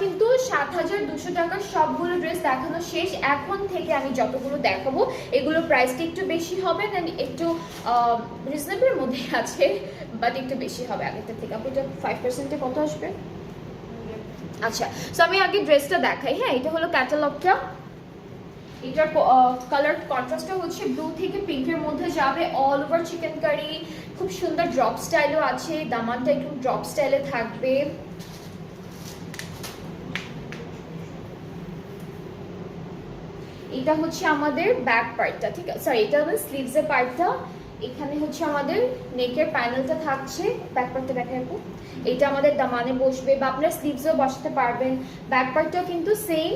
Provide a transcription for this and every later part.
কিন্তু ৭,২০০ টাকার সবগুলো ড্রেস দেখানো শেষ। এখন থেকে আমি যতগুলো দেখাবো এগুলো প্রাইসটা একটু বেশি হবে, দেন একটু রিজনেবলের মধ্যে আছে, বাট একটু বেশি হবে আগের থেকে। আপনি এটা 5%-এ কত আসবে? আচ্ছা, সো আমি আগে ড্রেসটা দেখাই। হ্যাঁ, এটা হলো ক্যাটালগটা। এটার কালার কন্ট্রাস্টটা হচ্ছে ব্লু থেকে পিঙ্কের মধ্যে যাবে, অল ওভার চিকেন কারি, খুব সুন্দর ড্রপ স্টাইলও আছে, দামানটা একটু ড্রপ স্টাইলে থাকবে। এটা হচ্ছে আমাদের ব্যাক পার্টটা, ঠিক আছে, সরি এটা হলো স্লিভসের পার্টটা। এখানে হচ্ছে আমাদের নেকের প্যানেলটা থাকছে, ব্যাক পার্টটা দেখাবো। এটা আমাদের দামানে বসবে বা আপনার স্লিভসেও বসাতে পারবেন। ব্যাক পার্টটাও কিন্তু সেম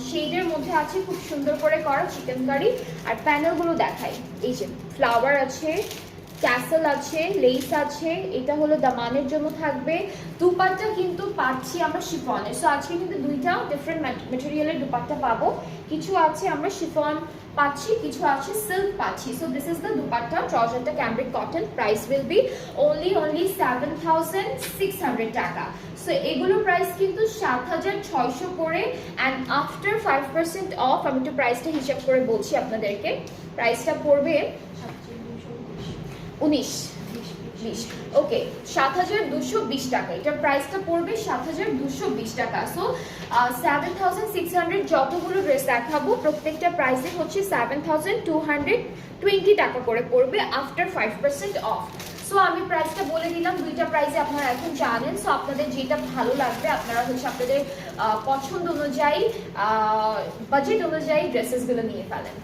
শেডের মধ্যে আছে, খুব সুন্দর করে করা চিকেন কারি। আর প্যানেলগুলো দেখাই, এই যে ফ্লাওয়ার আছে, ক্যাসেল আছে, লেস আছে, এটা হলো দামানের জন্য থাকবে। দুপাট্টা কিন্তু পাচ্ছি আমরা শিফনের, সো আজকে কিন্তু দুইটা ডিফারেন্ট ম্যাটেরিয়ালের দুপাট্টা পাবো। কিছু আছে আমরা শিফন পাচ্ছি, কিছু আছে সিল্ক পাচ্ছি। So this is the dupatta, ট্রাউজারটা cambric cotton, price will be only 7,600 টাকা। সো এগুলোর প্রাইস কিন্তু 7,600 করে, অ্যান্ড আফটার 5% অফ আমি একটু প্রাইসটা হিসাব করে বলছি আপনাদেরকে। প্রাইসটা পড়বে 19-20, ওকে, 7,220 টাকা। এটার প্রাইসটা পড়বে 7,220 টাকা। সো 7,600 যতগুলো ড্রেস দেখাবো প্রত্যেকটা প্রাইসে হচ্ছে 7,220 টাকা করে পড়বে আফটার 5% অফ। সো আমি প্রাইসটা বলে দিলাম, দুইটা প্রাইসে আপনারা এখন জানেন। সো আপনাদের যেটা ভালো লাগবে আপনারা হচ্ছে আপনাদের পছন্দ অনুযায়ী, বাজেট অনুযায়ী ড্রেসেসগুলো নিয়ে ফেলেন।